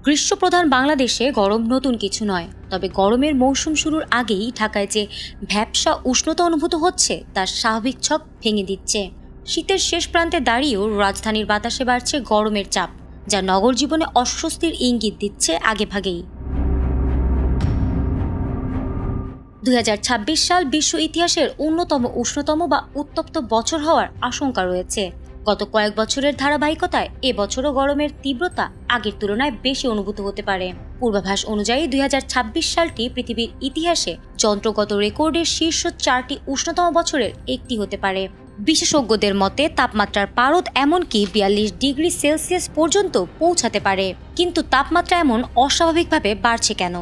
গ্রীষ্মপ্রধান বাংলাদেশে গরম নতুন কিছু নয়, তবে গরমের মৌসুম শুরুর আগেই ঢাকায় যে ভ্যাপসা উষ্ণতা অনুভূত হচ্ছে তার স্বাভাবিক ছক ভেঙে দিচ্ছে। শীতের শেষ প্রান্তে দাঁড়িয়েও রাজধানীর বাতাসে বাড়ছে গরমের চাপ, যা নগর জীবনে অস্বস্তির ইঙ্গিত দিচ্ছে আগেভাগেই। 2026 সাল বিশ্ব ইতিহাসের অন্যতম উষ্ণতম বা উত্তপ্ত বছর হওয়ার আশঙ্কা রয়েছে। গত কয়েক বছরের ধারাবাহিকতায় এবছরও গরমের তীব্রতা আগের তুলনায় বেশি অনুভূত হতে পারে। পূর্বাভাস অনুযায়ী 2026 সালটি পৃথিবীর ইতিহাসে যন্ত্রগত রেকর্ডের শীর্ষ 4টি উষ্ণতম বছরের একটি হতে পারে। বিশেষজ্ঞদের মতে তাপমাত্রার পারদ এমনকি 42 ডিগ্রি সেলসিয়াস পর্যন্ত পৌঁছাতে পারে। কিন্তু তাপমাত্রা এমন অস্বাভাবিকভাবে বাড়ছে কেন?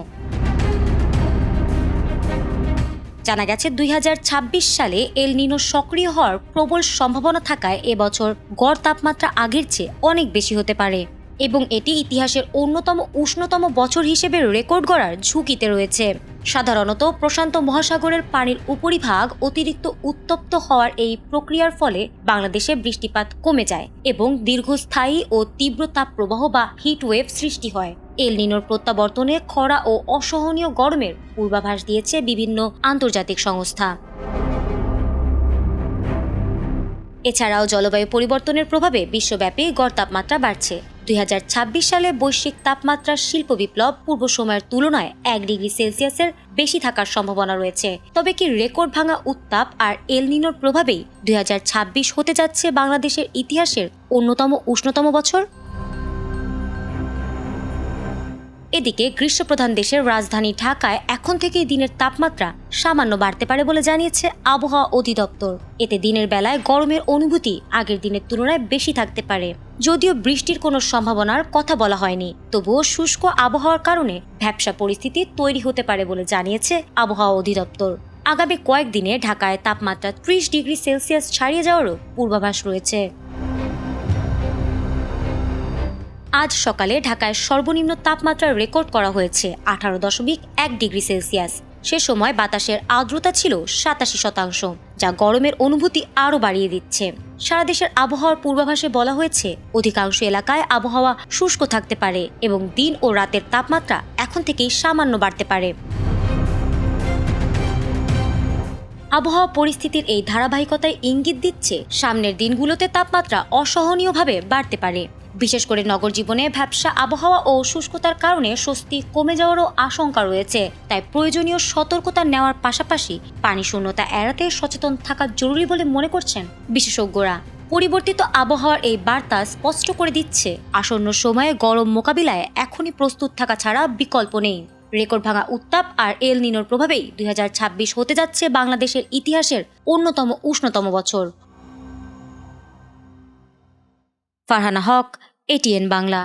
জানা গেছে 2026 সালে এল নিনো সক্রিয় হওয়ার প্রবল সম্ভাবনা থাকায় এবছর গড় তাপমাত্রা আগের চেয়ে অনেক বেশি হতে পারে এবং এটি ইতিহাসের অন্যতম উষ্ণতম বছর হিসেবে রেকর্ড গড়ার ঝুঁকিতে রয়েছে। সাধারণত প্রশান্ত মহাসাগরের পানির উপরিভাগ অতিরিক্ত উত্তপ্ত হওয়ার এই প্রক্রিয়ার ফলে বাংলাদেশে বৃষ্টিপাত কমে যায় এবং দীর্ঘস্থায়ী ও তীব্র তাপপ্রবাহ বা হিটওয়েভ সৃষ্টি হয়। এল নিনোর প্রত্যাবর্তনে খরা ও অসহনীয় গরমের পূর্বাভাস দিয়েছে বিভিন্ন আন্তর্জাতিক সংস্থা। এছাড়াও জলবায়ু পরিবর্তনের প্রভাবে বিশ্বব্যাপী গড় তাপমাত্রা বাড়ছে। 2026 সালে বৈশ্বিক তাপমাত্রার শিল্প বিপ্লব পূর্ব সময়ের তুলনায় 1 ডিগ্রি সেলসিয়াসের বেশি থাকার সম্ভাবনা রয়েছে। তবে কি রেকর্ড ভাঙা উত্তাপ আর এল নিনোর প্রভাবেই 2026 হতে যাচ্ছে বাংলাদেশের ইতিহাসের অন্যতম উষ্ণতম বছর? এদিকে গ্রীষ্মপ্রধান দেশের রাজধানী ঢাকায় এখন থেকেই দিনের তাপমাত্রা সামান্য বাড়তে পারে বলে জানিয়েছে আবহাওয়া অধিদপ্তর। এতে দিনের বেলায় গরমের অনুভূতি আগের দিনের তুলনায় বেশি থাকতে পারে। যদিও বৃষ্টির কোনো সম্ভাবনার কথা বলা হয়নি, তবুও শুষ্ক আবহাওয়ার কারণে ভ্যাপসা পরিস্থিতি তৈরি হতে পারে বলে জানিয়েছে আবহাওয়া অধিদপ্তর। আগামী কয়েকদিনে ঢাকায় তাপমাত্রা 30 ডিগ্রি সেলসিয়াস ছাড়িয়ে যাওয়ারও পূর্বাভাস রয়েছে। আজ সকালে ঢাকায় সর্বনিম্ন তাপমাত্রা রেকর্ড করা হয়েছে 18.1 ডিগ্রি সেলসিয়াস। সে সময় বাতাসের আর্দ্রতা ছিল 87%, যা গরমের অনুভূতি আরও বাড়িয়ে দিচ্ছে। সারা দেশের আবহাওয়ার পূর্বাভাসে বলা হয়েছে অধিকাংশ এলাকায় আবহাওয়া শুষ্ক থাকতে পারে এবং দিন ও রাতের তাপমাত্রা এখন থেকেই সামান্য বাড়তে পারে। আবহাওয়া পরিস্থিতির এই ধারাবাহিকতায় ইঙ্গিত দিচ্ছে সামনের দিনগুলোতে তাপমাত্রা অসহনীয়ভাবে বাড়তে পারে। বিশেষ করে নগর জীবনে ভ্যাপসা আবহাওয়া ও শুষ্কতার কারণে স্বস্তি কমে যাওয়ারও আশঙ্কা রয়েছে। তাই প্রয়োজনীয় সতর্কতা নেওয়ার পাশাপাশি পানি শূন্যতা এড়াতে সচেতন থাকা জরুরি বলে মনে করছেন বিশেষজ্ঞরা। পরিবর্তিত আবহাওয়ার এই বার্তা স্পষ্ট করে দিচ্ছে আসন্ন সময়ে গরম মোকাবিলায় এখনই প্রস্তুত থাকা ছাড়া বিকল্প নেই। রেকর্ড ভাঙা উত্তাপ আর এল নিনোর প্রভাবেই 2026 হতে যাচ্ছে বাংলাদেশের ইতিহাসের অন্যতম উষ্ণতম বছর। ফারহানা হক, এটিএন বাংলা।